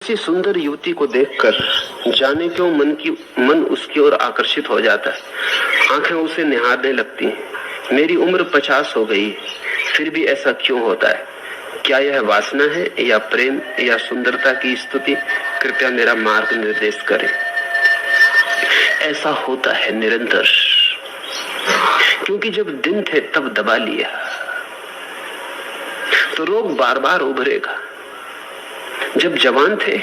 किसी सुंदर युवती को देखकर जाने क्यों मन उसकी ओर आकर्षित हो जाता है। आंखें उसे निहारने लगती हैं। मेरी उम्र 50 हो गई, फिर भी ऐसा क्यों होता है? क्या यह वासना है या प्रेम या सुंदरता की स्तुति? कृपया मेरा मार्ग निर्देश करें। ऐसा होता है निरंतर, क्योंकि जब दिन थे तब दबा लिया तो रोग बार बार उभरेगा। जब जवान थे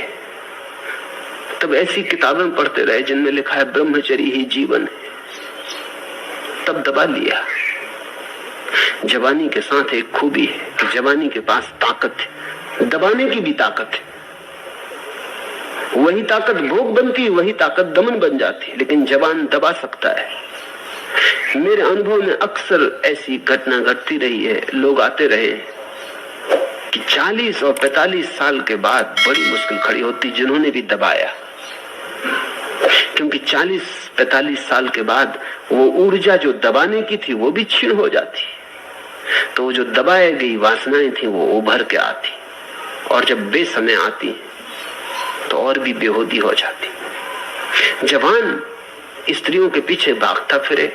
तब ऐसी किताबें पढ़ते रहे जिनमें लिखा है ब्रह्मचर्य ही जीवन है, तब दबा लिया। जवानी के साथ एक खूबी है कि जवानी के पास ताकत है, दबाने की भी ताकत है। वही ताकत भोग बनती, वही ताकत दमन बन जाती, लेकिन जवान दबा सकता है। मेरे अनुभव में अक्सर ऐसी घटना घटती रही है। लोग आते रहे कि 40 और 45 साल के बाद बड़ी मुश्किल खड़ी होती जिन्होंने भी दबाया, क्योंकि 40-45 साल के बाद वो ऊर्जा जो दबाने की थी वो भी क्षीण हो जाती, तो जो दबाए गई वासनाएं थी वो उभर के आती, और जब बेसमय आती तो और भी बेहोदी हो जाती। जवान स्त्रियों के पीछे भागता फिरे,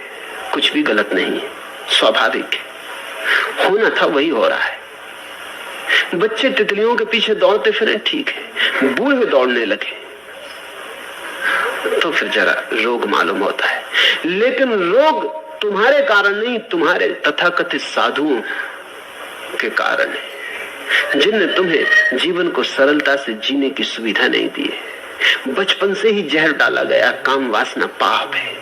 कुछ भी गलत नहीं है, स्वाभाविक है। होना था वही हो रहा है। बच्चे तितलियों के पीछे दौड़ते फिरे, ठीक है। बूढ़े दौड़ने लगे तो फिर जरा रोग मालूम होता है। लेकिन रोग तुम्हारे कारण नहीं, तुम्हारे तथाकथित साधुओं के कारण है, जिनने तुम्हें जीवन को सरलता से जीने की सुविधा नहीं दी है। बचपन से ही जहर डाला गया, काम वासना पाप है।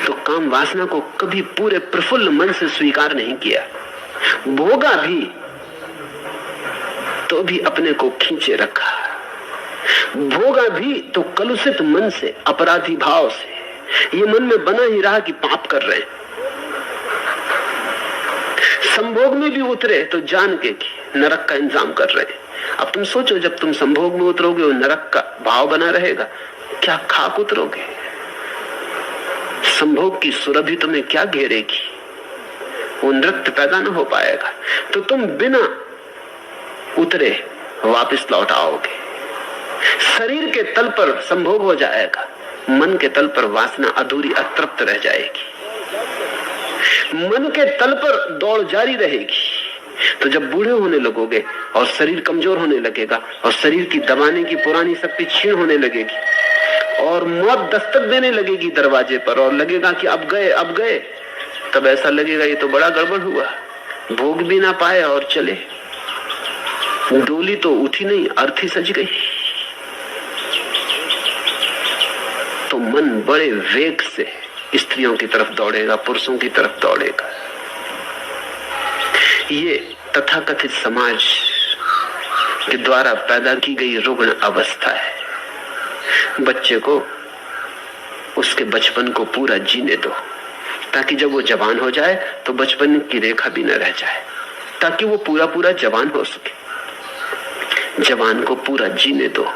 तो काम वासना को कभी पूरे प्रफुल्ल मन से स्वीकार नहीं किया, भोगा भी तो भी अपने को खींचे रखा, भोगा भी तो कलुषित मन से, अपराधी भाव से। ये मन में बना ही रहा कि पाप कर रहे हैं। संभोग में भी उतरे तो जान के कि नरक का इंतजाम कर रहे हैं। अब तुम सोचो, जब तुम संभोग में उतरोगे और नरक का भाव बना रहेगा, क्या खाक उतरोगे? संभोग की सुरभि तुम्हें क्या घेरेगी? वो नृत्य पैदा न हो पाएगा। तो तुम बिना उतरे वापस लौट आओगे। शरीर के तल पर संभोग हो जाएगा, मन के तल पर वासना अधूरी अतृप्त रह जाएगी। मन के तल पर दौड़ जारी रहेगी। तो जब बूढ़े होने लगोगे और शरीर कमजोर होने लगेगा और शरीर की दबाने की पुरानी शक्ति क्षीण होने लगेगी और मौत दस्तक देने लगेगी दरवाजे पर और लगेगा कि अब गए, तब ऐसा लगेगा ये तो बड़ा गड़बड़ हुआ, भोग भी ना पाए और चले। डोली तो उठी नहीं, अर्थी सज गई। तो मन बड़े वेग से स्त्रियों की तरफ दौड़ेगा, पुरुषों की तरफ दौड़ेगा। ये तथाकथित समाज के द्वारा पैदा की गई रुग्ण अवस्था है। बच्चे को उसके बचपन को पूरा जीने दो, ताकि जब वो जवान हो जाए तो बचपन की रेखा भी न रह जाए, ताकि वो पूरा जवान हो सके। जवान को पूरा जीने दो,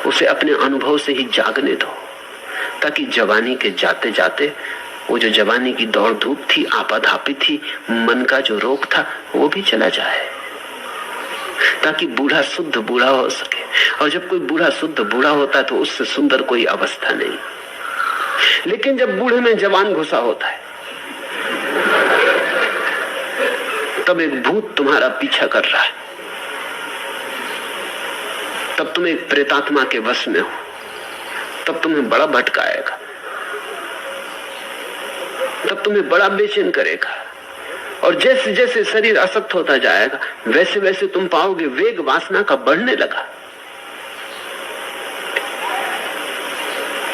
उसे अपने अनुभव से ही जागने दो, ताकि जवानी के जाते जाते वो जो जवानी की दौड़ धूप थी, आपाधापी थी, मन का जो रोग था, वो भी चला जाए, ताकि बूढ़ा शुद्ध बूढ़ा हो सके। और जब कोई बूढ़ा शुद्ध बूढ़ा होता है तो उससे सुंदर कोई अवस्था नहीं। लेकिन जब बूढ़े में जवान घुसा होता है, तब एक भूत तुम्हारा पीछा कर रहा है, तब तुम एक प्रेतात्मा के वश में हो, तब तुम्हें बड़ा भटकाएगा, तब तुम्हें बड़ा बेचैन करेगा। और जैसे जैसे शरीर असक्त होता जाएगा वैसे वैसे तुम पाओगे वेग वासना का बढ़ने लगा।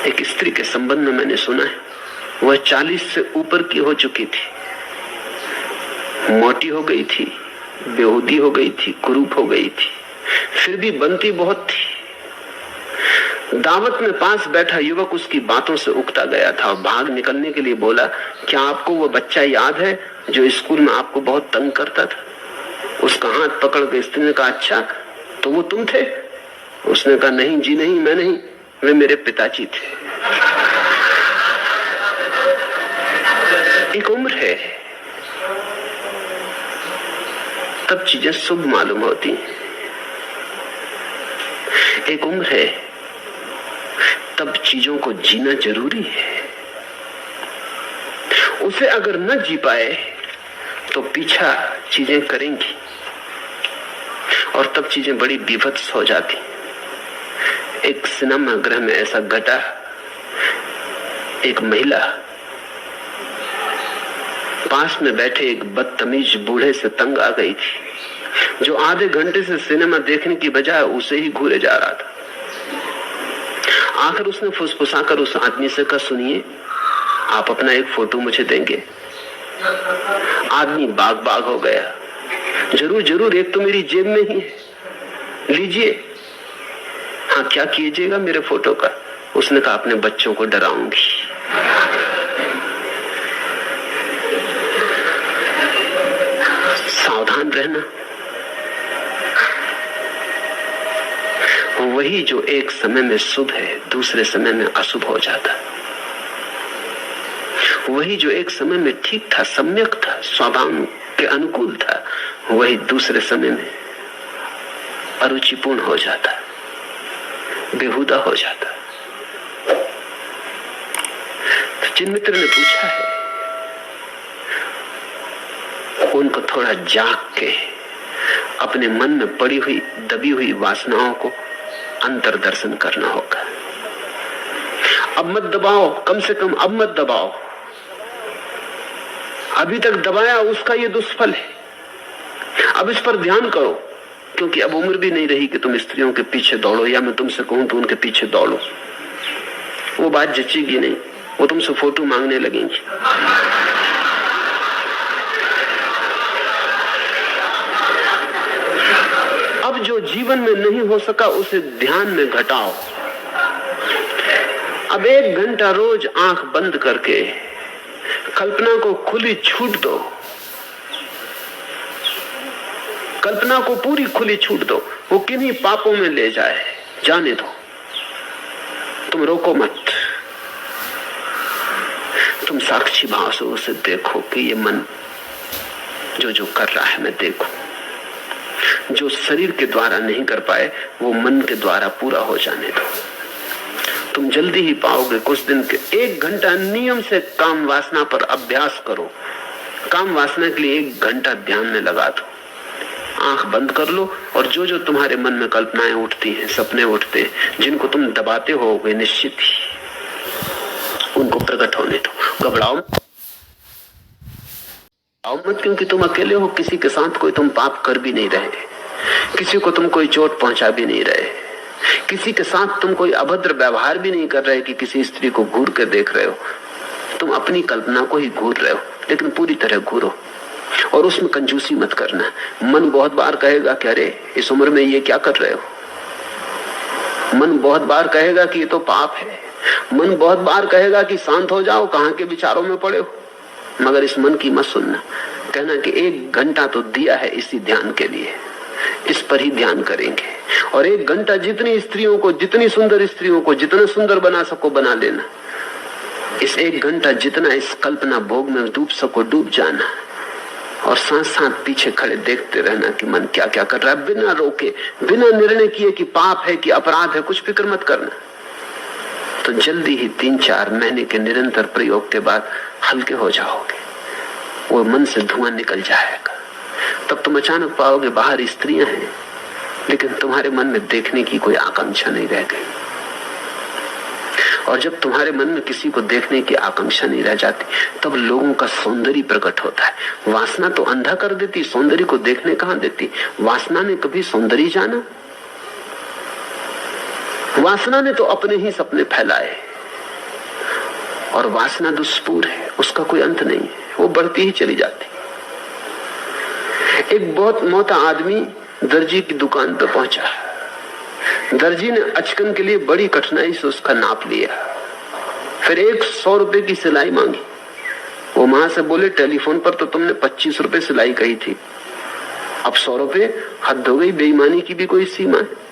एक स्त्री के संबंध में मैंने सुना है, वह 40 से ऊपर की हो चुकी थी, मोटी हो गई थी, बेहूदी हो गई थी, कुरूप हो गई थी, फिर भी बनती बहुत थी। दावत में पास बैठा युवक उसकी बातों से उकता गया था और भाग निकलने के लिए बोला, क्या आपको वो बच्चा याद है जो स्कूल में आपको बहुत तंग करता था? उसका हाथ पकड़ के स्त्री ने कहा, अच्छा तो वो तुम थे? उसने कहा, नहीं जी नहीं, मैं नहीं, वे मेरे पिताजी थे। एक उम्र है, तब चीजें शुभ मालूम होती हैं। एक उम्र है, तब चीजों को जीना जरूरी है। उसे अगर न जी पाए तो पीछा चीजें करेंगी और तब चीजें बड़ी विभत्स हो जाती। एक सिनेमा गृह में ऐसा घटा, एक महिला पास में बैठे एक बदतमीज बूढ़े से तंग आ गई थी, जो आधे घंटे से सिनेमा देखने की बजाय उसे ही घूरे जा रहा था। आखिर उसने फुसफुसाकर उस आदमी से कहा, सुनिए, आप अपना एक फोटो मुझे देंगे? आदमी बाग बाग हो गया। जरूर जरूर, एक तो मेरी जेब में ही है, लीजिए। हाँ, क्या कीजिएगा मेरे फोटो का? उसने कहा, अपने बच्चों को डराऊंगी। सावधान रहना। वही जो एक समय में शुभ है, दूसरे समय में अशुभ हो जाता। वही जो एक समय में ठीक था, सम्यक था, स्वभाव के अनुकूल था, वही दूसरे समय में अरुचिपूर्ण हो जाता, बेहुदा हो जाता। तो जिन मित्र ने पूछा है, उनको थोड़ा जाग के अपने मन में पड़ी हुई दबी हुई वासनाओं को अंतर्दर्शन करना होगा। अब मत दबाओ, कम से कम अब मत दबाओ। अभी तक दबाया, उसका ये दुष्फल है। अब इस पर ध्यान करो, क्योंकि अब उम्र भी नहीं रही कि तुम स्त्रियों के पीछे दौड़ो, या मैं तुमसे कहूं तो उनके पीछे दौड़ो। वो बात जचेगी नहीं, वो तुमसे फोटो मांगने लगेंगी। अब जो जीवन में नहीं हो सका उसे ध्यान में घटाओ। अब 1 घंटा रोज आंख बंद करके कल्पना को खुली छूट दो। कल्पना को पूरी खुली छूट दो। वो किन्हीं पापों में ले जाए, जाने दो, तुम रोको मत। तुम साक्षी भाव से उसे देखो कि ये मन जो जो कर रहा है मैं देखूं। जो शरीर के द्वारा नहीं कर पाए वो मन के द्वारा पूरा हो जाने दो। तुम जल्दी ही पाओगे। कुछ दिन के 1 घंटा नियम से काम वासना पर अभ्यास करो। काम वासना के लिए 1 घंटा ध्यान में लगा दो। आंख बंद कर लो और जो जो तुम्हारे मन में कल्पनाएं उठती हैं, सपने उठते हैं, जिनको तुम दबाते हो वे निश्चित ही उनको प्रकट होने दो। घबराओ मत, क्योंकि तुम अकेले हो। किसी के साथ कोई तुम पाप कर भी नहीं रहे, किसी को तुम कोई चोट पहुंचा भी नहीं रहे, किसी के साथ तुम कोई अभद्र व्यवहार भी नहीं कर रहे कि किसी स्त्री को घूर कर देख रहे हो। तुम अपनी कल्पना को ही घूर रहे हो, लेकिन पूरी तरह घूरो और उसमें कंजूसी मत करना। मन बहुत बार कहेगा कि अरे इस उम्र में ये क्या कर रहे हो। मन बहुत बार कहेगा कि ये तो पाप है। मन बहुत बार कहेगा कि शांत हो जाओ, कहां के विचारों में पड़े हो। मगर इस मन की मत सुनना। कहना कि 1 घंटा तो दिया है इसी ध्यान के लिए, इस पर ही ध्यान करेंगे। और 1 घंटा जितनी स्त्रियों को, जितनी सुंदर स्त्रियों को जितना सुंदर बना सको बना लेना। इस 1 घंटा जितना इस कल्पना भोग में डूब सको डूब जाना, और साथ साथ पीछे खड़े देखते रहना कि मन क्या क्या कर रहा है, बिना रोके, बिना निर्णय किए कि पाप है कि अपराध है। कुछ फिक्र मत करना। तो जल्दी ही 3-4 महीने के निरंतर प्रयोग के बाद हल्के हो जाओगे। वो मन से धुआं निकल जाएगा। तब तुम अचानक पाओगे बाहर स्त्रियां हैं, लेकिन तुम्हारे मन में देखने की कोई आकांक्षा नहीं रह गई। और जब तुम्हारे मन में किसी को देखने की आकांक्षा नहीं रह जाती, तब लोगों का सौंदर्य प्रकट होता है। वासना तो अंधा कर देती, सौंदर्य को देखने कहां देती। वासना ने कभी सौंदर्य जाना? वासना ने तो अपने ही सपने फैलाए। और वासना दुष्पूर है, उसका कोई अंत नहीं है, वो बढ़ती ही चली जाती। एक बहुत मोटा आदमी दर्जी की दुकान पर पहुंचा। दर्जी ने अचकन के लिए बड़ी कठिनाई से उसका नाप लिया, फिर 100 रुपए की सिलाई मांगी। वो वहां से बोले, टेलीफोन पर तो तुमने 25 रुपए सिलाई कही थी, अब 100 रुपए? हद हो गई, बेईमानी की भी कोई सीमा है।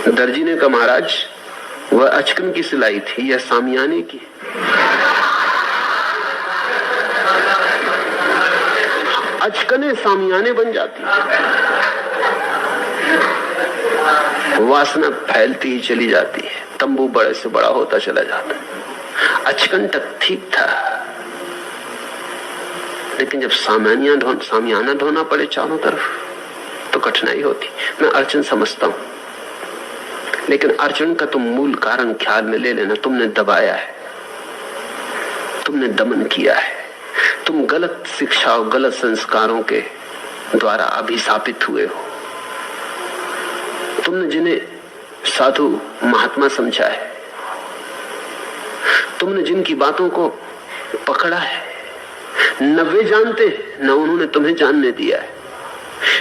दर्जी ने कहा, महाराज वह अचकन की सिलाई थी या सामियाने की? अचकने सामियाने बन जाती। वासना फैलती ही चली जाती है, तंबू बड़े से बड़ा होता चला जाता है। अचकंटक ठीक था, लेकिन जब सामियाना ढोना पड़े चारों तरफ तो कठिनाई होती। मैं अड़चन समझता हूं, लेकिन अड़चन का तुम मूल कारण ख्याल में ले लेना। तुमने दबाया है, तुमने दमन किया है, तुम गलत शिक्षा और गलत संस्कारों के द्वारा अभिशापित हुए हो। तुमने जिन्हें साधु महात्मा समझा है, तुमने जिनकी बातों को पकड़ा है, न वे जानते न उन्होंने तुम्हें जानने दिया है।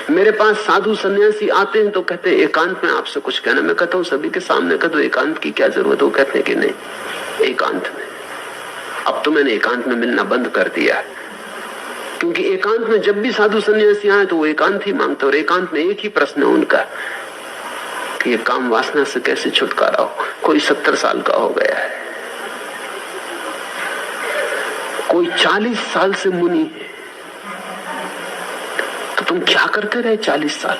मेरे पास साधु सन्यासी आते हैं तो कहते हैं एकांत में आपसे कुछ कहना। मैं कहता हूं सभी के सामने कह दो एकांत की क्या जरूरत है। वो कहते हैं कि नहीं, एकांत में। अब तो मैंने एकांत में मिलना बंद कर दिया है, क्योंकि एकांत में जब भी साधु सन्यासी आए तो वो एकांत ही मांगते, और एकांत में एक ही प्रश्न है उनका कि ये काम वासना से कैसे छुटकारा हो। कोई 70 साल का हो गया है, कोई 40 साल से मुनि है, तो तुम क्या करते रहे 40 साल?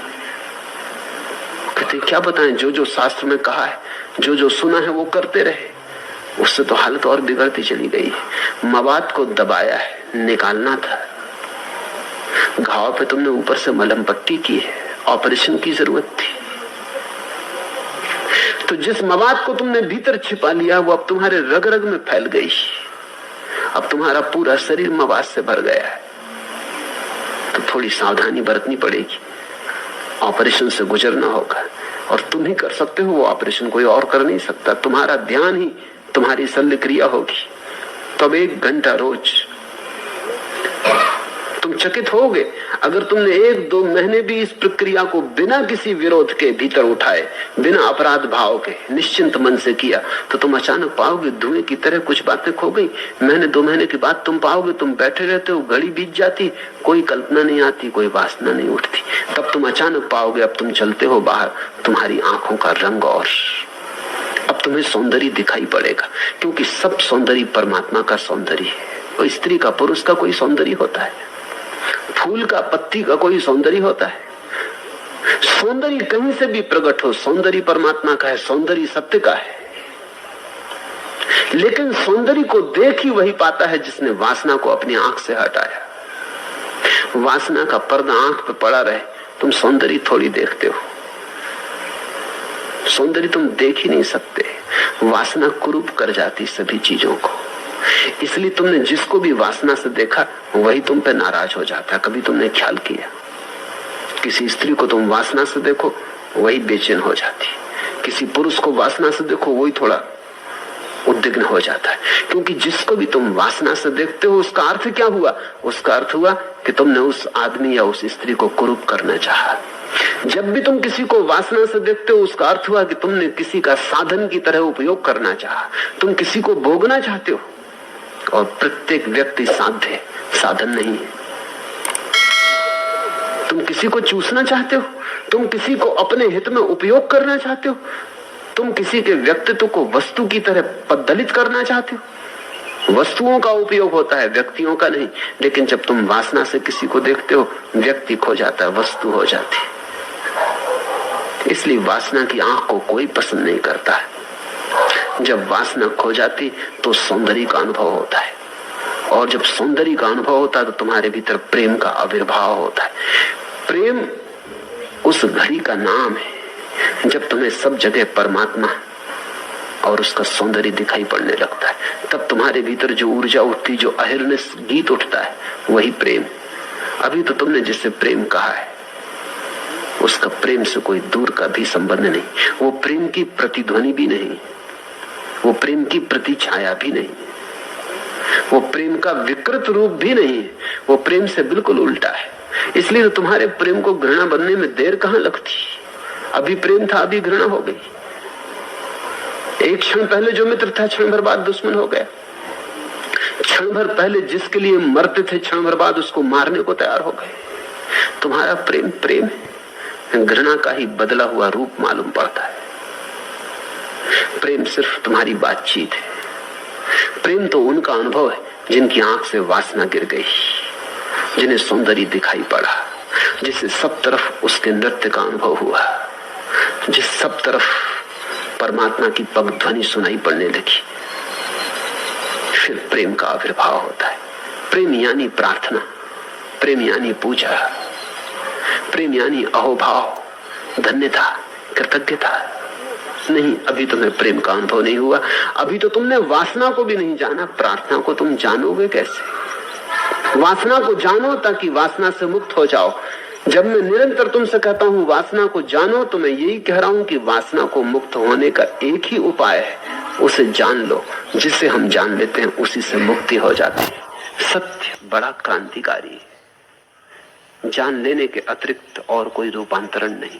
कहते क्या बताएं, जो जो शास्त्र में कहा है, जो जो सुना है वो करते रहे। उससे तो हालत और बिगड़ती चली गई है। मवाद को दबाया है, निकालना था। घाव पे तुमने ऊपर से मलहम पट्टी की है, ऑपरेशन की जरूरत थी। तो जिस मवाद को तुमने भीतर छिपा लिया वो अब तुम्हारे रग रग में फैल गई। अब तुम्हारा पूरा शरीर मवाद से भर गया है, तो थोड़ी सावधानी बरतनी पड़ेगी। ऑपरेशन से गुजरना होगा, और तुम ही कर सकते हो वो ऑपरेशन, कोई और कर नहीं सकता। तुम्हारा ध्यान ही तुम्हारी शल्य क्रिया होगी। तब 1 घंटा रोज तुम चकित होगे। अगर तुमने 1-2 महीने भी इस प्रक्रिया को बिना किसी विरोध के भीतर उठाए, बिना अपराध भाव के निश्चिंत मन से किया, तो तुम अचानक पाओगे धुएं की तरह कुछ बातें खो गई। महीने 2 महीने के बाद तुम पाओगे तुम बैठे रहते हो, घड़ी बीत जाती, कोई कल्पना नहीं आती, कोई वासना नहीं उठती। तब तुम अचानक पाओगे अब तुम चलते हो बाहर, तुम्हारी आंखों का रंग और अब तुम्हें सौंदर्य दिखाई पड़ेगा, क्योंकि सब सौंदर्य परमात्मा का सौंदर्य है। और स्त्री का पुरुष का कोई सौंदर्य होता है, फूल का पत्ती का कोई सौंदर्य होता है? सौंदर्य कहीं से भी प्रकट हो, सौंदर्य परमात्मा का है, सौंदर्य सत्य का है। लेकिन सौंदर्य को देख ही वही पाता है जिसने वासना को अपनी आंख से हटाया। वासना का पर्दा आंख पे पड़ा रहे, तुम सौंदर्य थोड़ी देखते हो। सौंदर्य तुम देख ही नहीं सकते। वासना कुरूप कर जाती सभी चीजों को। इसलिए तुमने जिसको भी वासना से देखा वही तुम पे नाराज हो जाता है। कभी तुमने ख्याल किया, किसी स्त्री को तुम वासना से देखो वही बेचैन हो जाती, किसी पुरुष को वासना से देखो वही थोड़ा उद्विग्न हो जाता है। क्योंकि जिसको भी तुम वासना से देखते हो उसका अर्थ क्या हुआ? उसका अर्थ हुआ कि तुमने उस आदमी या उस स्त्री को कुरूप करना चाहा। जब भी तुम किसी को वासना से देखते हो उसका अर्थ हुआ कि तुमने किसी का साधन की तरह उपयोग करना चाहा। तुम किसी को भोगना चाहते हो, और प्रत्येक व्यक्ति साध्य साधन नहीं है। तुम किसी को चूसना चाहते हो, तुम किसी को अपने हित में उपयोग करना चाहते हो, तुम किसी के व्यक्तित्व को वस्तु की तरह पद्धलित करना चाहते हो। वस्तुओं का उपयोग होता है, व्यक्तियों का नहीं। लेकिन जब तुम वासना से किसी को देखते हो, व्यक्ति खो जाता है, वस्तु हो जाती है। इसलिए वासना की आंख को कोई पसंद नहीं करता है। जब वासना खो जाती तो सौंदर्य का अनुभव होता है, और जब सौंदर्य का अनुभव होता है तो तुम्हारे भीतर प्रेम का आविर्भाव होता है। प्रेम उस घड़ी का नाम है जब तुम्हें सब जगह परमात्मा और उसका सौंदर्य दिखाई पड़ने लगता है। तब तुम्हारे भीतर जो ऊर्जा उठती, जो अहिर्निश गीत उठता है, वही प्रेम। अभी तो तुमने जिसे प्रेम कहा है उसका प्रेम से कोई दूर का भी संबंध नहीं। वो प्रेम की प्रतिध्वनि भी नहीं, वो प्रेम की प्रतिछाया भी नहीं, वो प्रेम का विकृत रूप भी नहीं, वो प्रेम से बिल्कुल उल्टा है। इसलिए तो तुम्हारे प्रेम को घृणा बनने में देर कहां लगती। अभी प्रेम था, अभी घृणा हो गई। एक क्षण पहले जो मित्र था क्षण भर बाद दुश्मन हो गया। क्षण भर पहले जिसके लिए मरते थे क्षण भर बाद उसको मारने को तैयार हो गए। तुम्हारा प्रेम प्रेम है, घृणा का ही बदला हुआ रूप मालूम पड़ता है। प्रेम सिर्फ तुम्हारी बातचीत है। प्रेम तो उनका अनुभव है जिनकी आंख से वासना गिर गई, जिन्हें सौंदर्य दिखाई पड़ा, जिसे सब तरफ उसके नृत्य का अनुभव हुआ। जिस सब तरफ परमात्मा की पग ध्वनि सुनाई पड़ने लगी, फिर प्रेम का आविर्भाव होता है। प्रेम यानी प्रार्थना, प्रेम यानी पूजा, प्रेम यानी अहोभाव, धन्यता, कृतज्ञता। नहीं, अभी तुम्हें प्रेम का अनुभव नहीं हुआ, अभी तो तुमने वासना को भी नहीं जाना। प्रार्थना को तुम जानोगे कैसे? वासना को जानो ताकि वासना से मुक्त हो जाओ। जब मैं निरंतर तुमसे कहता हूं वासना को जानो, तो मैं यही कह रहा हूं कि वासना को मुक्त होने का एक ही उपाय है, उसे जान लो। जिसे हम जान लेते हैं उसी से मुक्ति हो जाती है। सत्य बड़ा क्रांतिकारी है, जान लेने के अतिरिक्त और कोई रूपांतरण नहीं।